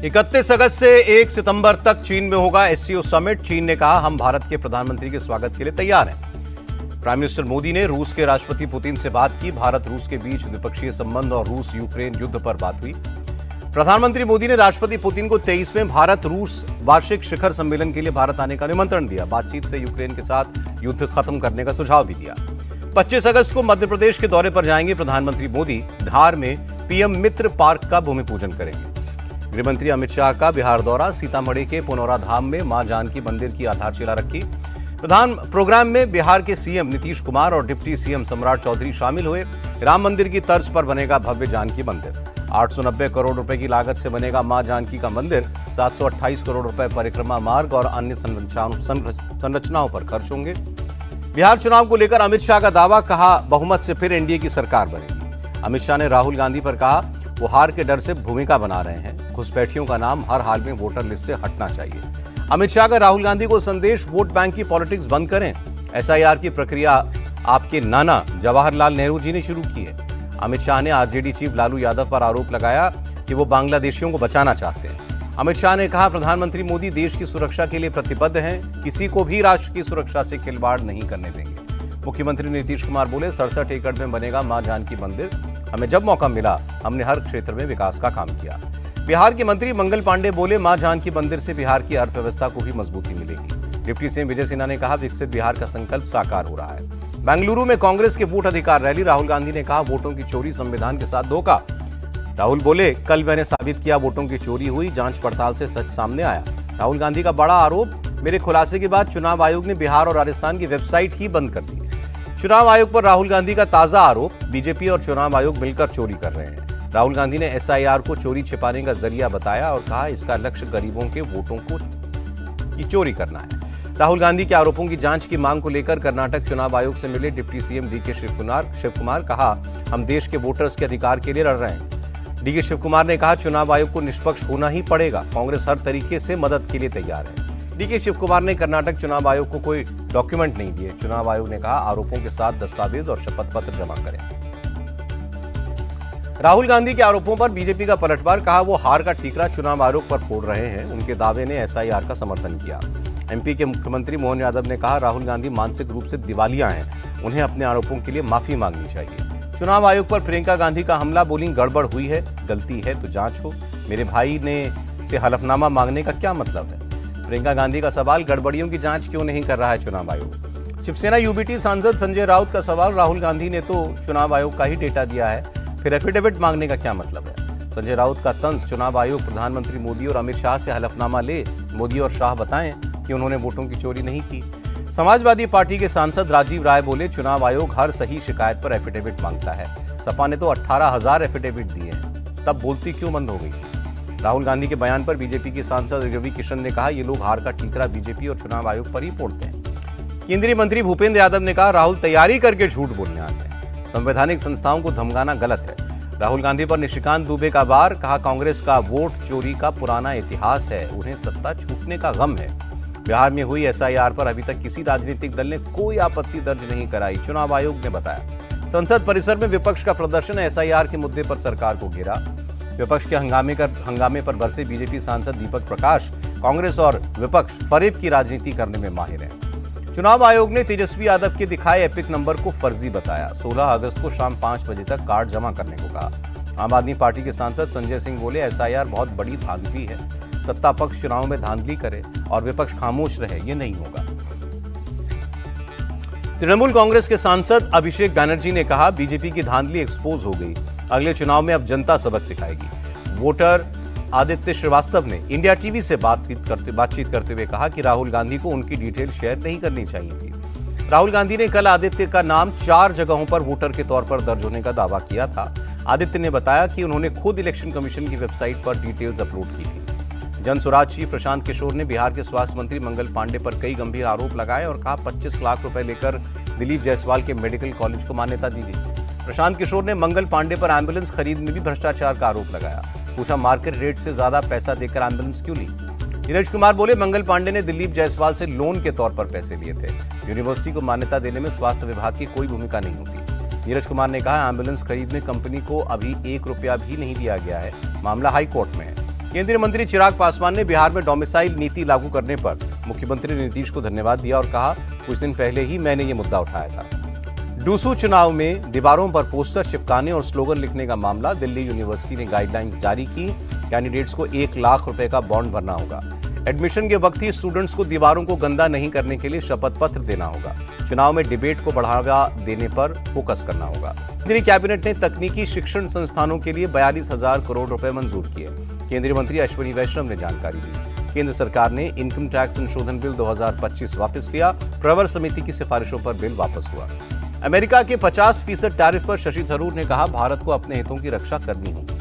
31 अगस्त से 1 सितंबर तक चीन में होगा एससीओ समिट। चीन ने कहा, हम भारत के प्रधानमंत्री के स्वागत के लिए तैयार हैं। प्राइम मिनिस्टर मोदी ने रूस के राष्ट्रपति पुतिन से बात की। भारत रूस के बीच द्विपक्षीय संबंध और रूस यूक्रेन युद्ध पर बात हुई। प्रधानमंत्री मोदी ने राष्ट्रपति पुतिन को 23वें भारत रूस वार्षिक शिखर सम्मेलन के लिए भारत आने का निमंत्रण दिया। बातचीत से यूक्रेन के साथ युद्ध खत्म करने का सुझाव भी दिया। 25 अगस्त को मध्य प्रदेश के दौरे पर जाएंगे प्रधानमंत्री मोदी। धार में पीएम मित्र पार्क का भूमि पूजन करेंगे। गृहमंत्री अमित शाह का बिहार दौरा। सीतामढ़ी के पुनौरा धाम में मां जानकी मंदिर की आधारशिला रखी। प्रधान प्रोग्राम में बिहार के सीएम नीतीश कुमार और डिप्टी सीएम सम्राट चौधरी शामिल हुए। राम मंदिर की तर्ज पर बनेगा भव्य जानकी मंदिर। 890 करोड़ रुपए की लागत से बनेगा मां जानकी का मंदिर। 728 करोड़ रुपए परिक्रमा मार्ग और अन्य संरचनाओं पर खर्च होंगे। बिहार चुनाव को लेकर अमित शाह का दावा, कहा बहुमत से फिर एनडीए की सरकार बनेगी। अमित शाह ने राहुल गांधी पर कहा, वो हार के डर से भूमिका बना रहे हैं। घुसपैठियों का नाम हर हाल में वोटर लिस्ट से हटना चाहिए। अमित शाह का राहुल गांधी को संदेश, वोट बैंक की पॉलिटिक्स बंद करें। एसआईआर की प्रक्रिया आपके नाना जवाहरलाल नेहरू जी ने शुरू की है। अमित शाह ने आरजेडी चीफ लालू यादव पर आरोप लगाया कि वो बांग्लादेशियों को बचाना चाहते हैं। अमित शाह ने कहा, प्रधानमंत्री मोदी देश की सुरक्षा के लिए प्रतिबद्ध हैं। किसी को भी राष्ट्र की सुरक्षा से खिलवाड़ नहीं करने देंगे। मुख्यमंत्री नीतीश कुमार बोले, 67 एकड़ में बनेगा मां जानकी मंदिर। हमें जब मौका मिला हमने हर क्षेत्र में विकास का काम किया। बिहार के मंत्री मंगल पांडे बोले, मां जानकी मंदिर से बिहार की अर्थव्यवस्था को भी मजबूती मिलेगी। डिप्टी सीएम विजय सिन्हा ने कहा, विकसित बिहार का संकल्प साकार हो रहा है। बेंगलुरु में कांग्रेस के वोट अधिकार रैली। राहुल गांधी ने कहा, वोटों की चोरी संविधान के साथ धोखा। राहुल बोले, कल मैंने साबित किया वोटों की चोरी हुई। जांच पड़ताल से सच सामने आया। राहुल गांधी का बड़ा आरोप, मेरे खुलासे के बाद चुनाव आयोग ने बिहार और राजस्थान की वेबसाइट ही बंद कर दी। चुनाव आयोग पर राहुल गांधी का ताजा आरोप, बीजेपी और चुनाव आयोग मिलकर चोरी कर रहे हैं। राहुल गांधी ने एसआईआर को चोरी छिपाने का जरिया बताया और कहा, इसका लक्ष्य गरीबों के वोटों की चोरी करना है। राहुल गांधी के आरोपों की जांच की मांग को लेकर कर्नाटक चुनाव आयोग से मिले deputy CM DK Shivakumar कहा, हम देश के वोटर्स के अधिकार के लिए लड़ रहे हैं। डीके शिव कुमार ने कहा, चुनाव आयोग को निष्पक्ष होना ही पड़ेगा। कांग्रेस हर तरीके से मदद के लिए तैयार है। डीके शिव कुमार ने कर्नाटक चुनाव आयोग को कोई डॉक्यूमेंट नहीं दिए। चुनाव आयोग ने कहा, आरोपों के साथ दस्तावेज और शपथ पत्र जमा करें। राहुल गांधी के आरोपों पर बीजेपी का पलटवार, कहा वो हार का ठीकरा चुनाव आयोग पर फोड़ रहे हैं। उनके दावे ने एसआईआर का समर्थन किया। एमपी के मुख्यमंत्री मोहन यादव ने कहा, राहुल गांधी मानसिक रूप से दिवालिया हैं। उन्हें अपने आरोपों के लिए माफी मांगनी चाहिए। चुनाव आयोग पर प्रियंका गांधी का हमला, बोली गड़बड़ हुई है, गलती है तो जांच हो। मेरे भाई ने से हलफनामा मांगने का क्या मतलब है? प्रियंका गांधी का सवाल, गड़बड़ियों की जांच क्यों नहीं कर रहा है चुनाव आयोग? शिवसेना यूबीटी सांसद संजय राउत का सवाल, राहुल गांधी ने तो चुनाव आयोग का ही डेटा दिया है, फिर एफिडेविट मांगने का क्या मतलब है? संजय राउत का तंज, चुनाव आयोग प्रधानमंत्री मोदी और अमित शाह से हलफनामा ले। मोदी और शाह बताएं कि उन्होंने वोटों की चोरी नहीं की। समाजवादी पार्टी के सांसद राजीव राय बोले, चुनाव आयोग हर सही शिकायत पर एफिडेविट मांगता है। सपा ने तो 18,000 एफिडेविट दिए हैं, तब बोलती क्यों बंद हो गई? राहुल गांधी के बयान पर बीजेपी के सांसद रवि किशन ने कहा, ये लोग हार का ठीकरा बीजेपी और चुनाव आयोग पर ही फोड़ते हैं। केंद्रीय मंत्री भूपेंद्र यादव ने कहा, राहुल तैयारी करके झूठ बोलने आते हैं। संवैधानिक संस्थाओं को धमकाना गलत है। राहुल गांधी पर निशिकांत दुबे का वार, कहा कांग्रेस का वोट चोरी का पुराना इतिहास है, उन्हें सत्ता छूटने का गम है। बिहार में हुई एसआईआर पर अभी तक किसी राजनीतिक दल ने कोई आपत्ति दर्ज नहीं कराई, चुनाव आयोग ने बताया। संसद परिसर में विपक्ष का प्रदर्शन, एसआईआर के मुद्दे पर सरकार को घेरा। विपक्ष के हंगामे पर बरसे बीजेपी सांसद दीपक प्रकाश, कांग्रेस और विपक्ष फरेब की राजनीति करने में माहिर हैं। चुनाव आयोग ने तेजस्वी यादव के दिखाए एपिक नंबर को फर्जी बताया। 16 अगस्त को शाम 5 बजे तक कार्ड जमा करने को कहा। आम आदमी पार्टी के सांसद संजय सिंह बोले, एसआईआर बहुत बड़ी धांधली है। सत्ता पक्ष चुनाव में धांधली करे और विपक्ष खामोश रहे, ये नहीं होगा। तृणमूल कांग्रेस के सांसद अभिषेक बनर्जी ने कहा, बीजेपी की धांधली एक्सपोज हो गई। अगले चुनाव में अब जनता सबक सिखाएगी। वोटर आदित्य श्रीवास्तव ने इंडिया टीवी से बातचीत करते हुए कहा कि राहुल गांधी को उनकी डिटेल शेयर नहीं करनी चाहिए थी। राहुल गांधी ने कल आदित्य का नाम 4 जगहों पर वोटर के तौर पर दर्ज होने का दावा किया था। आदित्य ने बताया कि उन्होंने खुद इलेक्शन कमीशन की वेबसाइट पर डिटेल्स अपलोड की थी। जनसुराज चीफ प्रशांत किशोर ने बिहार के स्वास्थ्य मंत्री मंगल पांडे पर कई गंभीर आरोप लगाए और कहा, 25 लाख रुपए लेकर दिलीप जायसवाल के मेडिकल कॉलेज को मान्यता दी गई। प्रशांत किशोर ने मंगल पांडे पर एम्बुलेंस खरीद में भी भ्रष्टाचार का आरोप लगाया। पूछा, मार्केट रेट से ज्यादा पैसा देकर एम्बुलेंस क्यों ली? नीरज कुमार बोले, मंगल पांडे ने दिलीप जायसवाल से लोन के तौर पर पैसे लिए थे। यूनिवर्सिटी को मान्यता देने में स्वास्थ्य विभाग की कोई भूमिका नहीं होती। नीरज कुमार ने कहा, एम्बुलेंस खरीदने कंपनी को अभी 1 रुपया भी नहीं दिया गया है। मामला हाई कोर्ट में है। केंद्रीय मंत्री चिराग पासवान ने बिहार में डोमिसाइल नीति लागू करने पर मुख्यमंत्री नीतीश को धन्यवाद दिया और कहा, कुछ दिन पहले ही मैंने ये मुद्दा उठाया था। डूसू चुनाव में दीवारों पर पोस्टर चिपकाने और स्लोगन लिखने का मामला, दिल्ली यूनिवर्सिटी ने गाइडलाइंस जारी की। कैंडिडेट्स को 1 लाख रुपए का बॉन्ड भरना होगा। एडमिशन के वक्त ही स्टूडेंट्स को दीवारों को गंदा नहीं करने के लिए शपथ पत्र देना होगा। चुनाव में डिबेट को बढ़ावा देने पर फोकस करना होगा। केंद्रीय कैबिनेट ने तकनीकी शिक्षण संस्थानों के लिए 42,000 करोड़ रुपए मंजूर किए। केंद्रीय मंत्री अश्विनी वैष्णव ने जानकारी दी। केंद्र सरकार ने इनकम टैक्स संशोधन बिल 2025 वापस लिया। प्रवर समिति की सिफारिशों पर बिल वापस हुआ। अमेरिका के 50% टैरिफ पर शशि थरूर ने कहा, भारत को अपने हितों की रक्षा करनी होगी।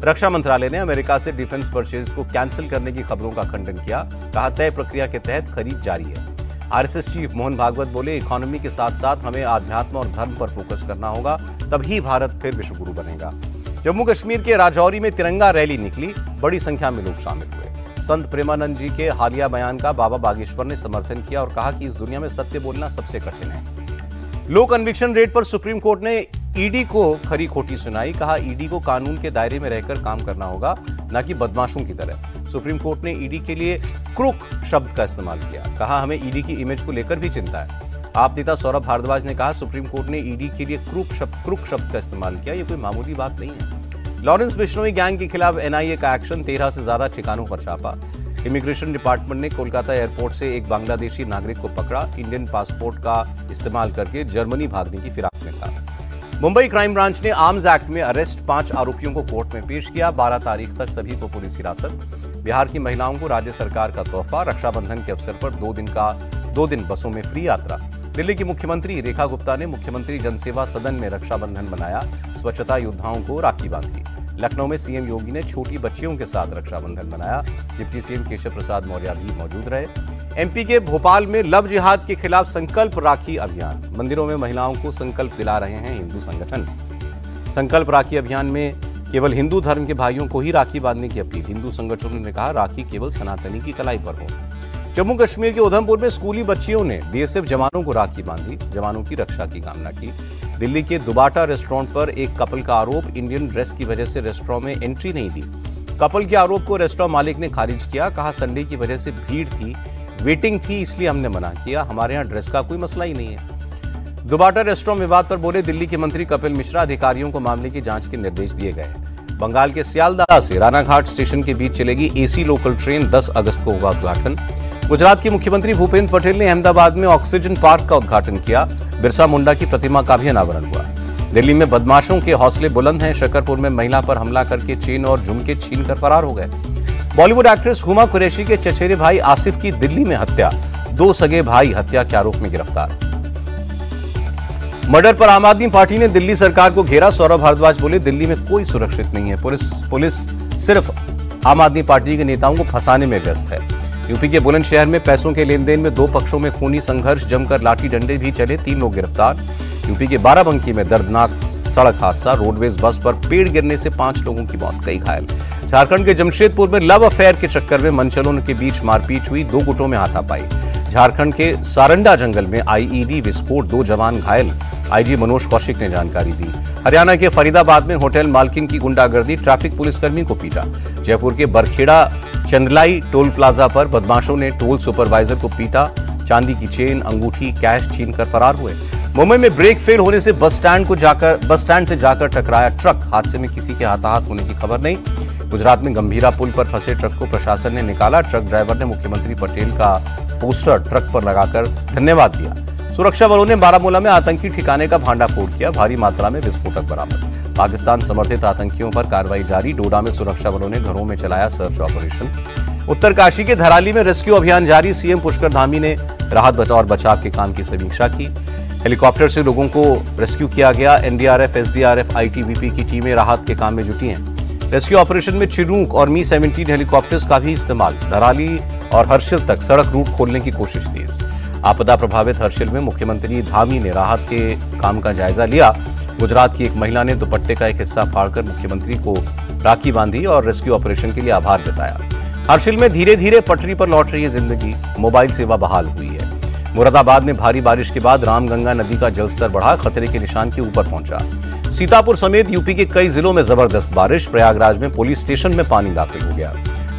रक्षा मंत्रालय ने अमेरिका से डिफेंस परचेज को कैंसिल करने की खबरों का खंडन किया। कहा, तय प्रक्रिया के तहत खरीद जारी है। आरएसएस चीफ मोहन भागवत बोले, इकोनॉमी के साथ साथ हमें आध्यात्म और धर्म पर फोकस करना होगा, तभी भारत फिर विश्वगुरु बनेगा। जम्मू कश्मीर के राजौरी में तिरंगा रैली निकली। बड़ी संख्या में लोग शामिल हुए। संत प्रेमानंद जी के हालिया बयान का बाबा बागेश्वर ने समर्थन किया और कहा कि इस दुनिया में सत्य बोलना सबसे कठिन है। लो कन्विक्शन रेट पर सुप्रीम कोर्ट ने ईडी को खरी खोटी सुनाई। कहा, ईडी को कानून के दायरे में रहकर काम करना होगा, न कि बदमाशों की तरह। सुप्रीम कोर्ट ने ईडी के लिए क्रूक शब्द का इस्तेमाल किया। कहा, हमें ईडी की इमेज को लेकर भी चिंता है। आप नेता सौरभ भारद्वाज ने कहा, सुप्रीम कोर्ट ने ईडी के लिए क्रूक शब्द का इस्तेमाल किया, ये कोई मामूली बात नहीं है। लॉरेंस बिश्नोई गैंग के खिलाफ एनआईए का एक्शन, 13 से ज्यादा ठिकानों पर छापा। इमिग्रेशन डिपार्टमेंट ने कोलकाता एयरपोर्ट से एक बांग्लादेशी नागरिक को पकड़ा। इंडियन पासपोर्ट का इस्तेमाल करके जर्मनी भागने की फिराक में था। मुंबई क्राइम ब्रांच ने आर्म्स एक्ट में अरेस्ट 5 आरोपियों को कोर्ट में पेश किया। 12 तारीख तक सभी को पुलिस हिरासत। बिहार की महिलाओं को राज्य सरकार का तोहफा। रक्षाबंधन के अवसर पर 2 दिन बसों में फ्री यात्रा। दिल्ली की मुख्यमंत्री रेखा गुप्ता ने मुख्यमंत्री जनसेवा सदन में रक्षाबंधन मनाया। स्वच्छता योद्धाओं को राखी बांधी। लखनऊ में सीएम योगी ने छोटी बच्चियों के साथ रक्षाबंधन मनाया। डिप्टी सीएम केशव प्रसाद मौर्य भी मौजूद रहे। एमपी के भोपाल में लव जिहाद के खिलाफ संकल्प राखी अभियान। मंदिरों में महिलाओं को संकल्प दिला रहे हैं हिंदू संगठन। संकल्प राखी अभियान में केवल हिंदू धर्म के भाइयों को ही राखी बांधने की अपील। हिंदू संगठनों ने कहा, राखी केवल सनातनी की कलाई पर हो। जम्मू कश्मीर के उधमपुर में स्कूली बच्चियों ने बीएसएफ जवानों को राखी बांधी। जवानों की रक्षा की कामना की। दिल्ली के दुबाटा रेस्टोरेंट पर एक कपल का आरोप, इंडियन ड्रेस की वजह से रेस्टोरेंट में एंट्री नहीं दी। कपल के आरोप को रेस्टोरेंट मालिक ने खारिज किया। कहा, संडे की वजह से भीड़ थी, वेटिंग थी, इसलिए हमने मना किया। हमारे यहाँ ड्रेस का कोई मसला ही नहीं है। दुबाटा रेस्टोरेंट विवाद पर बोले दिल्ली के मंत्री कपिल मिश्रा, अधिकारियों को मामले की जांच के निर्देश दिए गए। बंगाल के सियालदाह से रानाघाट स्टेशन के बीच चलेगी एसी लोकल ट्रेन। 10 अगस्त को होगा उद्घाटन। गुजरात के मुख्यमंत्री भूपेंद्र पटेल ने अहमदाबाद में ऑक्सीजन पार्क का उद्घाटन किया। बिरसा मुंडा की प्रतिमा का भी अनावरण हुआ। दिल्ली में बदमाशों के हौसले बुलंद हैं। शकरपुर में महिला पर हमला करके चेन और झुमके छीनकर फरार हो गए। बॉलीवुड एक्ट्रेस हुमा कुरैशी के चचेरे भाई आसिफ की दिल्ली में हत्या। 2 सगे भाई हत्या के आरोप में गिरफ्तार। मर्डर पर आम आदमी पार्टी ने दिल्ली सरकार को घेरा। सौरभ भारद्वाज बोले, दिल्ली में कोई सुरक्षित नहीं है। पुलिस सिर्फ आम आदमी पार्टी के नेताओं को फंसाने में व्यस्त है। यूपी के बुलंदशहर में पैसों के लेन देन में 2 पक्षों में खूनी संघर्ष, जमकर लाठी डंडे भी चले। 3 लोग गिरफ्तार। यूपी के बाराबंकी में दर्दनाक सड़क हादसा। रोडवेज बस पर पेड़ गिरने से 5 लोगों की मौत, कई घायल। झारखंड के जमशेदपुर में लव अफेयर के चक्कर में मनचलों के बीच मारपीट हुई। 2 गुटों में हाथापाई। झारखंड के सारंडा जंगल में आईईडी विस्फोट, 2 जवान घायल। आईजी मनोज कौशिक ने जानकारी दी। हरियाणा के फरीदाबाद में होटल मालकिन की गुंडागर्दी, ट्रैफिक पुलिसकर्मी को पीटा। जयपुर के बरखेड़ा चंदलाई टोल प्लाजा पर बदमाशों ने टोल सुपरवाइजर को पीटा। चांदी की चेन, अंगूठी, कैश छीनकर फरार हुए। मुंबई में ब्रेक फेल होने से बस स्टैंड से जाकर टकराया ट्रक। हादसे में किसी के हताहत होने की खबर नहीं। गुजरात में गंभीरा पुल पर फंसे ट्रक को प्रशासन ने निकाला। ट्रक ड्राइवर ने मुख्यमंत्री पटेल का पोस्टर ट्रक पर लगाकर धन्यवाद दिया। सुरक्षा बलों ने बारामूला में आतंकी ठिकाने का भांडाफोड़ किया। भारी मात्रा में विस्फोटक बरामद। पाकिस्तान समर्थित आतंकियों पर कार्रवाई जारी। डोडा में सुरक्षा बलों ने घरों में चलाया सर्च ऑपरेशन। उत्तरकाशी के धराली में रेस्क्यू अभियान जारी। सीएम पुष्कर धामी ने राहत और बचाव के काम की समीक्षा की। हेलीकॉप्टर से लोगों को रेस्क्यू किया गया। एनडीआरएफ, एसडीआरएफ, आईटीबीपी की टीमें राहत के काम में जुटी हैं। रेस्क्यू ऑपरेशन में चिरूक और मी-17 हेलीकॉप्टर्स का भी इस्तेमाल। धराली और हर्षिल तक सड़क रूट खोलने की कोशिश तेज। आपदा प्रभावित हर्षिल में मुख्यमंत्री धामी ने राहत के काम का जायजा लिया। गुजरात की एक महिला ने दुपट्टे का एक हिस्सा फाड़कर मुख्यमंत्री को राखी बांधी और रेस्क्यू ऑपरेशन के लिए आभार जताया। हर्षिल में धीरे धीरे पटरी पर लौट रही है जिंदगी। मोबाइल सेवा बहाल हुई है। मुरादाबाद में भारी बारिश के बाद रामगंगा नदी का जलस्तर बढ़ा, खतरे के निशान के ऊपर पहुंचा। सीतापुर समेत यूपी के कई जिलों में जबरदस्त बारिश, प्रयागराज में पुलिस स्टेशन में पानी दाखिल हो गया।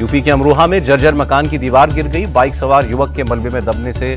यूपी के अमरोहा में जर्जर मकान की दीवार गिर गई, बाइक सवार युवक के मलबे में दबने से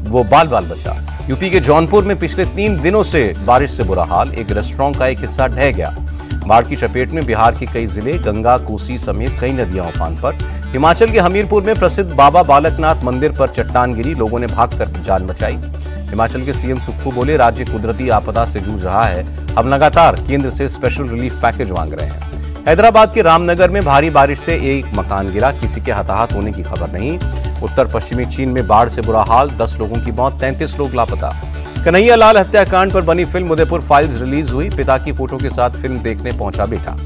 वो बाल बाल बचा। यूपी के जौनपुर में पिछले 3 दिनों से बारिश से बुरा हाल, एक रेस्टोरेंट का एक हिस्सा ढह गया। बाढ़ की चपेट में बिहार के कई जिले, गंगा, कोसी समेत कई नदियां उफान पर। हिमाचल के हमीरपुर में प्रसिद्ध बाबा बालकनाथ मंदिर पर चट्टान गिरी, लोगों ने भागकर जान बचाई। हिमाचल के सीएम सुक्खू बोले, राज्य कुदरती आपदा से जूझ रहा है, अब लगातार केंद्र से स्पेशल रिलीफ पैकेज मांग रहे हैं। हैदराबाद के रामनगर में भारी बारिश से एक मकान गिरा, किसी के हताहत होने की खबर नहीं। उत्तर पश्चिमी चीन में बाढ़ से बुरा हाल, 10 लोगों की मौत, 33 लोग लापता। कन्हैया लाल हत्याकांड पर बनी फिल्म उदयपुर फाइल्स रिलीज हुई, पिता की फोटो के साथ फिल्म देखने पहुंचा बेटा।